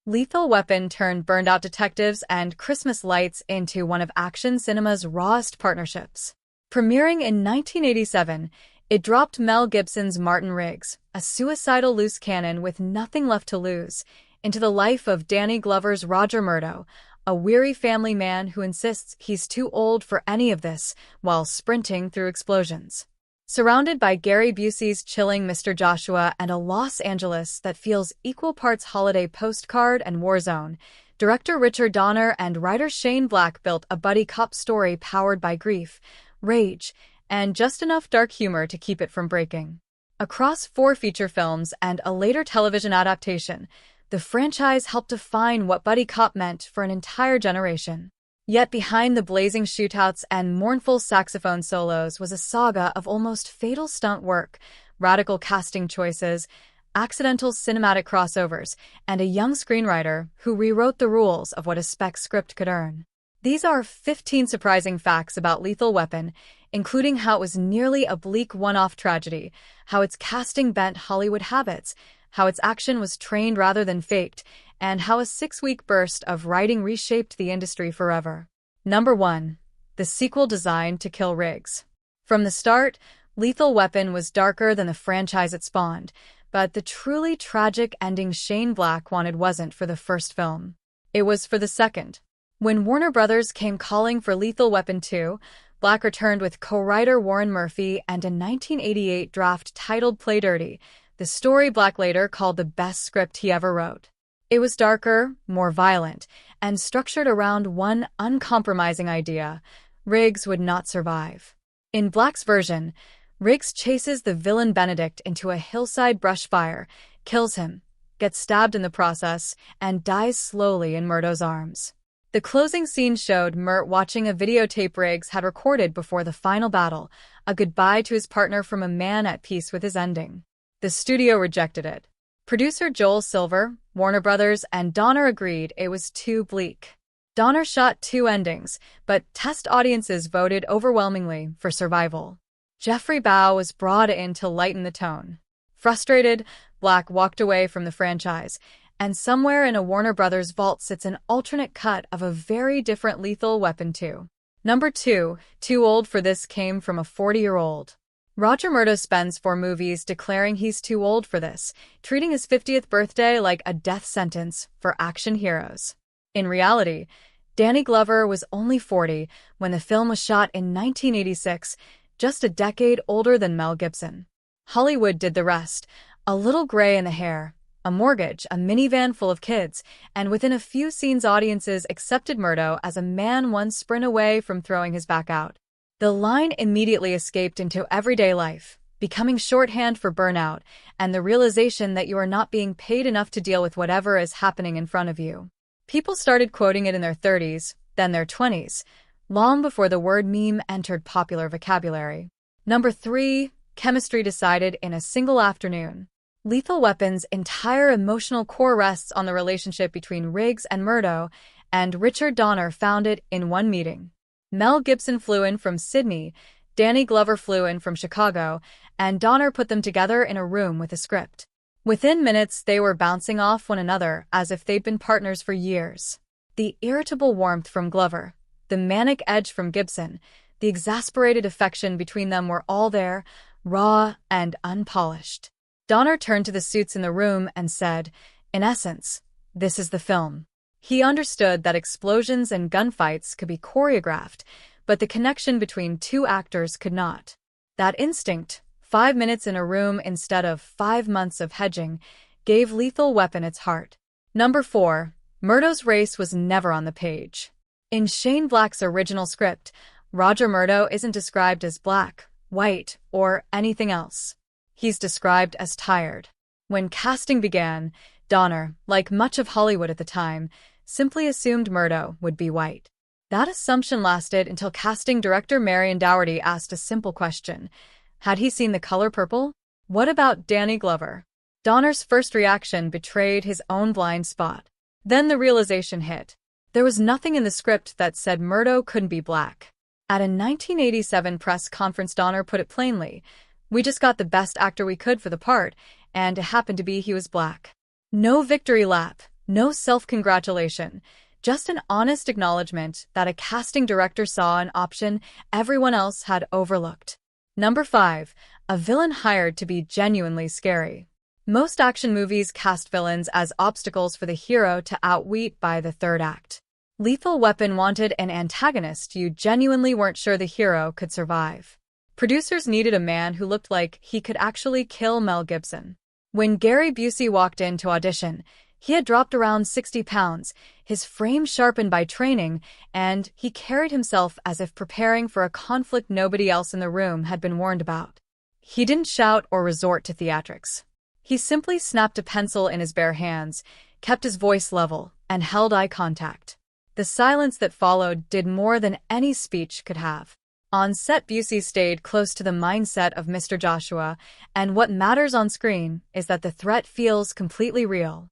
Lethal Weapon turned burned-out detectives and Christmas lights into one of action cinema's rawest partnerships. Premiering in 1987, it dropped Mel Gibson's Martin Riggs, a suicidal loose cannon with nothing left to lose, into the life of Danny Glover's Roger Murdo, a weary family man who insists he's too old for any of this while sprinting through explosions. Surrounded by Gary Busey's chilling Mr. Joshua and a Los Angeles that feels equal parts holiday postcard and war zone, director Richard Donner and writer Shane Black built a buddy cop story powered by grief, rage, and just enough dark humor to keep it from breaking. Across 4 feature films and a later television adaptation, the franchise helped define what buddy cop meant for an entire generation. Yet behind the blazing shootouts and mournful saxophone solos was a saga of almost fatal stunt work, radical casting choices, accidental cinematic crossovers, and a young screenwriter who rewrote the rules of what a spec script could earn. These are 15 surprising facts about Lethal Weapon, including how it was nearly a bleak one-off tragedy, how its casting bent Hollywood habits, how its action was trained rather than faked, and how a 6-week burst of writing reshaped the industry forever. Number 1. The sequel designed to kill Riggs. From the start, Lethal Weapon was darker than the franchise it spawned, but the truly tragic ending Shane Black wanted wasn't for the first film. It was for the second. When Warner Brothers came calling for Lethal Weapon 2, Black returned with co-writer Warren Murphy and a 1988 draft titled Play Dirty, the story Black later called the best script he ever wrote. It was darker, more violent, and structured around one uncompromising idea: Riggs would not survive. In Black's version, Riggs chases the villain Benedict into a hillside brush fire, kills him, gets stabbed in the process, and dies slowly in Murdo's arms. The closing scene showed Murt watching a videotape Riggs had recorded before the final battle, a goodbye to his partner from a man at peace with his ending. The studio rejected it. Producer Joel Silver, Warner Brothers, and Donner agreed it was too bleak. Donner shot 2 endings, but test audiences voted overwhelmingly for survival. Jeffrey Bow was brought in to lighten the tone. Frustrated, Black walked away from the franchise, and somewhere in a Warner Brothers vault sits an alternate cut of a very different Lethal Weapon 2. Number 2, Too Old for This came from a 40-year-old. Roger Murdo spends 4 movies declaring he's too old for this, treating his 50th birthday like a death sentence for action heroes. In reality, Danny Glover was only 40 when the film was shot in 1986, just a decade older than Mel Gibson. Hollywood did the rest: a little gray in the hair, a mortgage, a minivan full of kids, and within a few scenes audiences accepted Murdo as a man one sprint away from throwing his back out. The line immediately escaped into everyday life, becoming shorthand for burnout and the realization that you are not being paid enough to deal with whatever is happening in front of you. People started quoting it in their 30s, then their 20s, long before the word meme entered popular vocabulary. Number 3, Chemistry decided in a single afternoon. Lethal Weapon's entire emotional core rests on the relationship between Riggs and Murdo, and Richard Donner found it in one meeting. Mel Gibson flew in from Sydney, Danny Glover flew in from Chicago, and Donner put them together in a room with a script. Within minutes, they were bouncing off one another as if they'd been partners for years. The irritable warmth from Glover, the manic edge from Gibson, the exasperated affection between them were all there, raw and unpolished. Donner turned to the suits in the room and said, "In essence, this is the film." He understood that explosions and gunfights could be choreographed, but the connection between 2 actors could not. That instinct, 5 minutes in a room instead of 5 months of hedging, gave Lethal Weapon its heart. Number 4, Murdo's race was never on the page. In Shane Black's original script, Roger Murdo isn't described as black, white, or anything else. He's described as tired. When casting began, Donner, like much of Hollywood at the time, simply assumed Murdo would be white. That assumption lasted until casting director Marion Dougherty asked a simple question: had he seen The Color Purple? What about Danny Glover? Donner's first reaction betrayed his own blind spot. Then the realization hit. There was nothing in the script that said Murdo couldn't be black. At a 1987 press conference, Donner put it plainly: "We just got the best actor we could for the part, and it happened to be he was black." No victory lap, No self-congratulation, just an honest acknowledgement that a casting director saw an option everyone else had overlooked. Number 5. A villain hired to be genuinely scary. Most action movies cast villains as obstacles for the hero to outwit by the third act. Lethal Weapon wanted an antagonist you genuinely weren't sure the hero could survive. Producers needed a man who looked like he could actually kill Mel Gibson. When Gary Busey walked in to audition, he had dropped around 60 pounds, his frame sharpened by training, and he carried himself as if preparing for a conflict nobody else in the room had been warned about. He didn't shout or resort to theatrics. He simply snapped a pencil in his bare hands, kept his voice level, and held eye contact. The silence that followed did more than any speech could have. On set, Busey stayed close to the mindset of Mr. Joshua, and what matters on screen is that the threat feels completely real.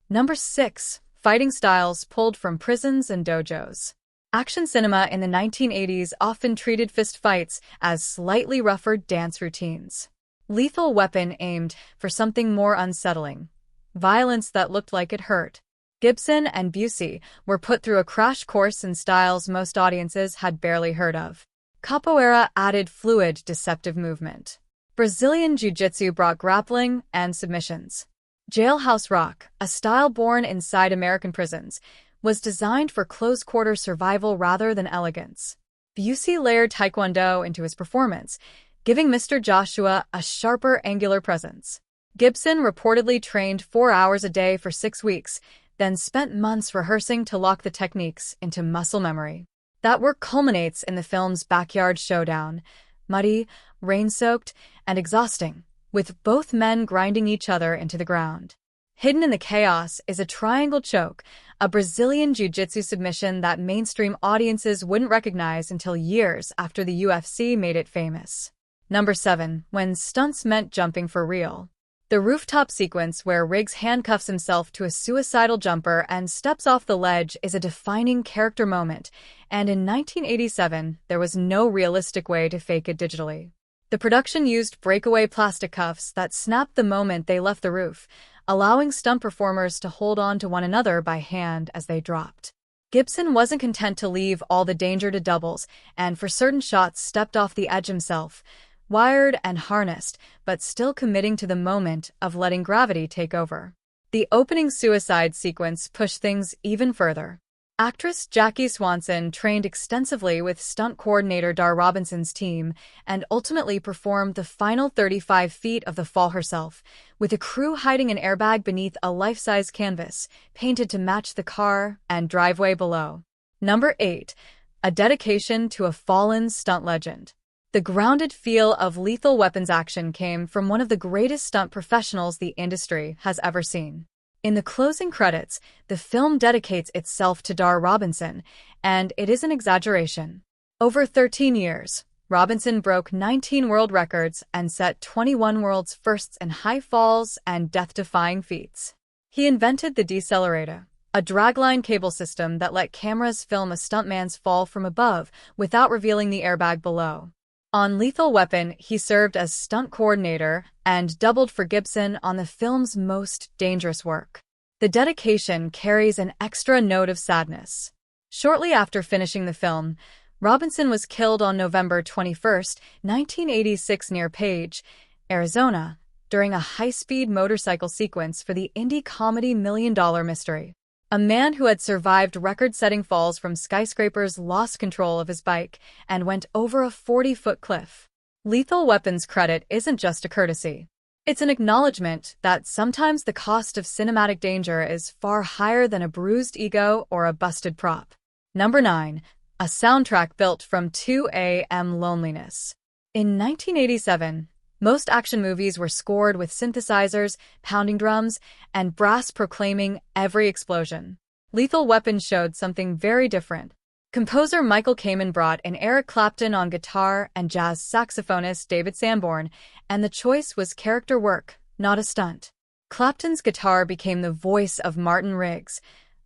Number 6. Fighting styles pulled from prisons and dojos. Action cinema in the 1980s often treated fist fights as slightly rougher dance routines. Lethal Weapon aimed for something more unsettling, violence that looked like it hurt. Gibson and Busey were put through a crash course in styles most audiences had barely heard of. Capoeira added fluid, deceptive movement. Brazilian Jiu-Jitsu brought grappling and submissions. Jailhouse Rock, a style born inside American prisons, was designed for close-quarter survival rather than elegance. Busey layered Taekwondo into his performance, giving Mr. Joshua a sharper, angular presence. Gibson reportedly trained 4 hours a day for 6 weeks, then spent months rehearsing to lock the techniques into muscle memory. That work culminates in the film's backyard showdown, muddy, rain-soaked, and exhausting, with both men grinding each other into the ground. Hidden in the chaos is a triangle choke, a Brazilian jiu-jitsu submission that mainstream audiences wouldn't recognize until years after the UFC made it famous. Number 7. When stunts meant jumping for real. The rooftop sequence where Riggs handcuffs himself to a suicidal jumper and steps off the ledge is a defining character moment, and in 1987, there was no realistic way to fake it digitally. The production used breakaway plastic cuffs that snapped the moment they left the roof, allowing stunt performers to hold on to one another by hand as they dropped. Gibson wasn't content to leave all the danger to doubles, and for certain shots stepped off the edge himself, wired and harnessed, but still committing to the moment of letting gravity take over. The opening suicide sequence pushed things even further. Actress Jackie Swanson trained extensively with stunt coordinator Dar Robinson's team and ultimately performed the final 35 feet of the fall herself, with a crew hiding an airbag beneath a life-size canvas, painted to match the car and driveway below. Number 8. A dedication to a fallen stunt legend. The grounded feel of Lethal Weapon's action came from one of the greatest stunt professionals the industry has ever seen. In the closing credits, the film dedicates itself to Dar Robinson, and it isn't exaggeration. Over 13 years, Robinson broke 19 world records and set 21 world's firsts in high falls and death-defying feats. He invented the decelerator, a dragline cable system that let cameras film a stuntman's fall from above without revealing the airbag below. On Lethal Weapon, he served as stunt coordinator and doubled for Gibson on the film's most dangerous work. The dedication carries an extra note of sadness. Shortly after finishing the film, Robinson was killed on November 21, 1986 near Page, Arizona, during a high-speed motorcycle sequence for the indie comedy $1 Million Mystery. A man who had survived record-setting falls from skyscrapers lost control of his bike and went over a 40-foot cliff. Lethal Weapon's credit isn't just a courtesy. It's an acknowledgement that sometimes the cost of cinematic danger is far higher than a bruised ego or a busted prop. Number 9. A soundtrack built from 2 a.m. loneliness. In 1987, most action movies were scored with synthesizers, pounding drums, and brass proclaiming every explosion. Lethal Weapon showed something very different. Composer Michael Kamen brought in Eric Clapton on guitar and jazz saxophonist David Sanborn, and the choice was character work, not a stunt. Clapton's guitar became the voice of Martin Riggs,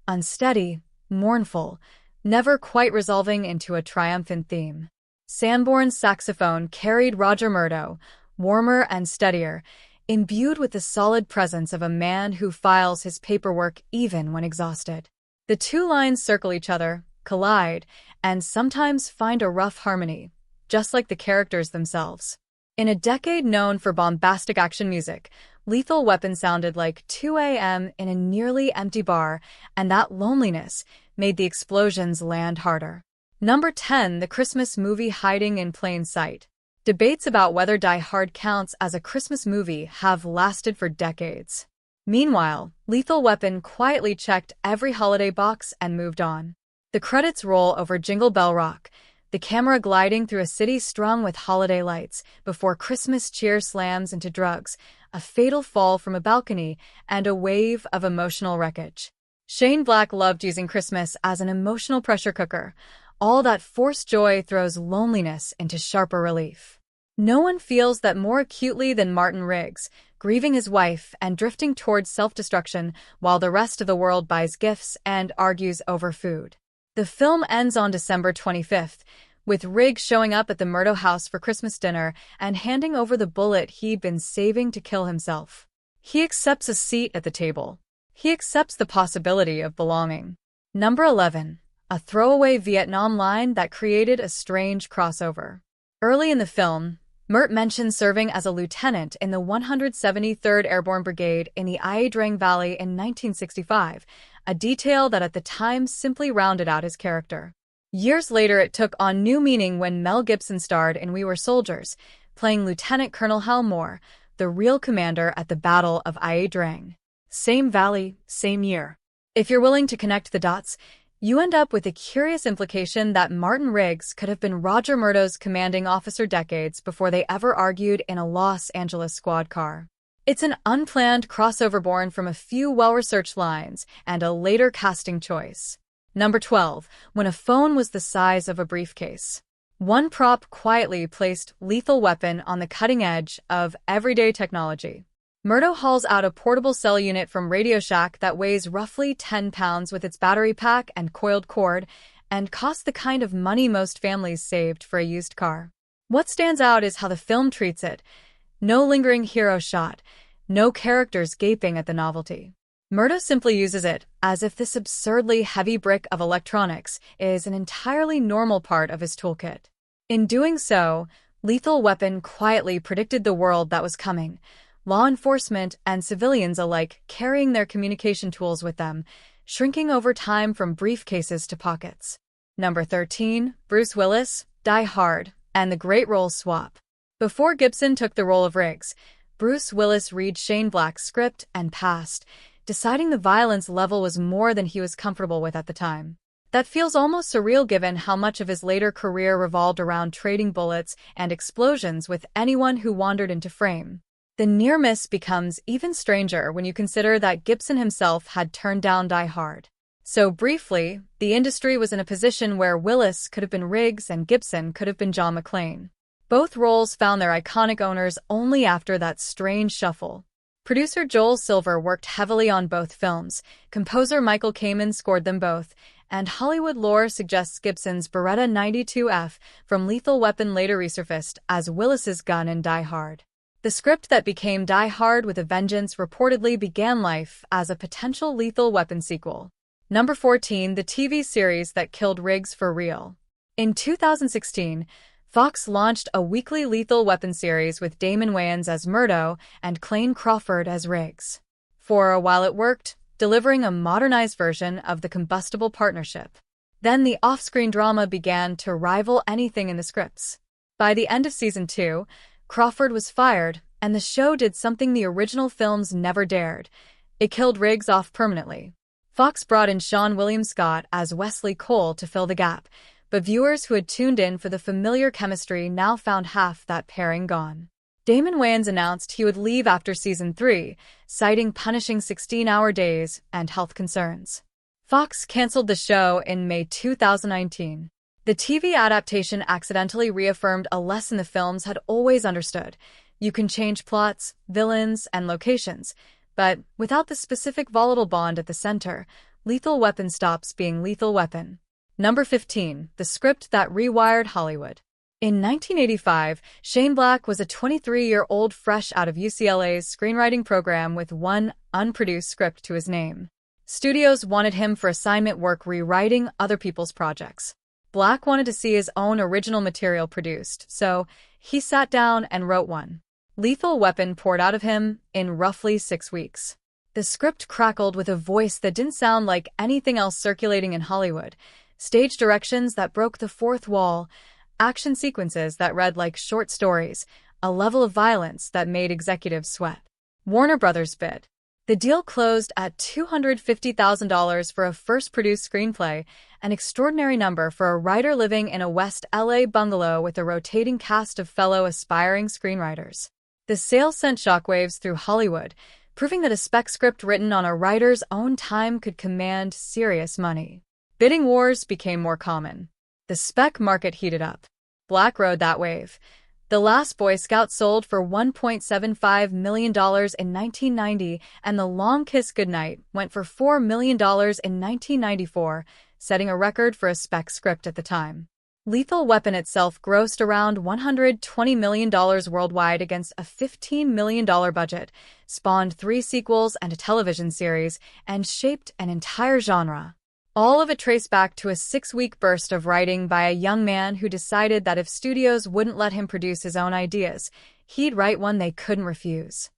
unsteady, mournful, never quite resolving into a triumphant theme. Sanborn's saxophone carried Roger Murdo, warmer and steadier, imbued with the solid presence of a man who files his paperwork even when exhausted. The two lines circle each other, collide, and sometimes find a rough harmony, just like the characters themselves. In a decade known for bombastic action music, Lethal Weapon sounded like 2 a.m. in a nearly empty bar, and that loneliness made the explosions land harder. Number 10. The Christmas movie hiding in plain sight. Debates about whether Die Hard counts as a Christmas movie have lasted for decades. Meanwhile, Lethal Weapon quietly checked every holiday box and moved on. The credits roll over Jingle Bell Rock, the camera gliding through a city strung with holiday lights, before Christmas cheer slams into drugs, a fatal fall from a balcony, and a wave of emotional wreckage. Shane Black loved using Christmas as an emotional pressure cooker. All that forced joy throws loneliness into sharper relief. No one feels that more acutely than Martin Riggs, grieving his wife and drifting towards self-destruction while the rest of the world buys gifts and argues over food. The film ends on December 25th, with Riggs showing up at the Murdo house for Christmas dinner and handing over the bullet he'd been saving to kill himself. He accepts a seat at the table. He accepts the possibility of belonging. Number 11. A throwaway Vietnam line that created a strange crossover. Early in the film, Mert mentions serving as a lieutenant in the 173rd Airborne Brigade in the Ia Drang Valley in 1965, a detail that at the time simply rounded out his character. Years later, it took on new meaning when Mel Gibson starred in We Were Soldiers, playing Lieutenant Colonel Hal Moore, the real commander at the Battle of Ia Drang. Same valley, same year. If you're willing to connect the dots, you end up with a curious implication that Martin Riggs could have been Roger Murdo's commanding officer decades before they ever argued in a Los Angeles squad car. It's an unplanned crossover born from a few well-researched lines and a later casting choice. Number 12. When a phone was the size of a briefcase. One prop quietly placed Lethal Weapon on the cutting edge of everyday technology. Murdo hauls out a portable cell unit from Radio Shack that weighs roughly 10 pounds with its battery pack and coiled cord, and costs the kind of money most families saved for a used car. What stands out is how the film treats it. No lingering hero shot, no characters gaping at the novelty. Murdo simply uses it, as if this absurdly heavy brick of electronics is an entirely normal part of his toolkit. In doing so, Lethal Weapon quietly predicted the world that was coming. Law enforcement and civilians alike carrying their communication tools with them, shrinking over time from briefcases to pockets. Number 13. Bruce Willis, Die Hard, and the Great Role Swap. Before Gibson took the role of Riggs, Bruce Willis read Shane Black's script and passed, deciding the violence level was more than he was comfortable with at the time. That feels almost surreal given how much of his later career revolved around trading bullets and explosions with anyone who wandered into frame. The near miss becomes even stranger when you consider that Gibson himself had turned down Die Hard. So briefly, the industry was in a position where Willis could have been Riggs and Gibson could have been John McClane. Both roles found their iconic owners only after that strange shuffle. Producer Joel Silver worked heavily on both films, composer Michael Kamen scored them both, and Hollywood lore suggests Gibson's Beretta 92F from Lethal Weapon later resurfaced as Willis's gun in Die Hard. The script that became Die Hard with a Vengeance reportedly began life as a potential Lethal Weapon sequel. Number 14. The TV series that killed Riggs for real. In 2016, Fox launched a weekly Lethal Weapon series with Damon Wayans as Murdo and Clayne Crawford as Riggs. For a while it worked, delivering a modernized version of the combustible partnership. Then the off-screen drama began to rival anything in the scripts. By the end of season 2, Crawford was fired, and the show did something the original films never dared. It killed Riggs off permanently. Fox brought in Sean William Scott as Wesley Cole to fill the gap, but viewers who had tuned in for the familiar chemistry now found half that pairing gone. Damon Wayans announced he would leave after season 3, citing punishing 16-hour days and health concerns. Fox canceled the show in May 2019. The TV adaptation accidentally reaffirmed a lesson the films had always understood. You can change plots, villains, and locations, but without the specific volatile bond at the center, Lethal Weapon stops being Lethal Weapon. Number 15. The script that rewired Hollywood. In 1985, Shane Black was a 23-year-old fresh out of UCLA's screenwriting program with one unproduced script to his name. Studios wanted him for assignment work rewriting other people's projects. Black wanted to see his own original material produced, so he sat down and wrote one. Lethal Weapon poured out of him in roughly 6 weeks. The script crackled with a voice that didn't sound like anything else circulating in Hollywood, stage directions that broke the fourth wall, action sequences that read like short stories, a level of violence that made executives sweat. Warner Brothers bid. The deal closed at $250,000 for a first-produced screenplay, an extraordinary number for a writer living in a West LA bungalow with a rotating cast of fellow aspiring screenwriters. The sale sent shockwaves through Hollywood, proving that a spec script written on a writer's own time could command serious money. Bidding wars became more common. The spec market heated up. Black rode that wave. The Last Boy Scout sold for $1.75 million in 1990, and The Long Kiss Goodnight went for $4 million in 1994, setting a record for a spec script at the time. Lethal Weapon itself grossed around $120 million worldwide against a $15 million budget, spawned 3 sequels and a television series, and shaped an entire genre. All of it traced back to a 6-week burst of writing by a young man who decided that if studios wouldn't let him produce his own ideas, he'd write one they couldn't refuse.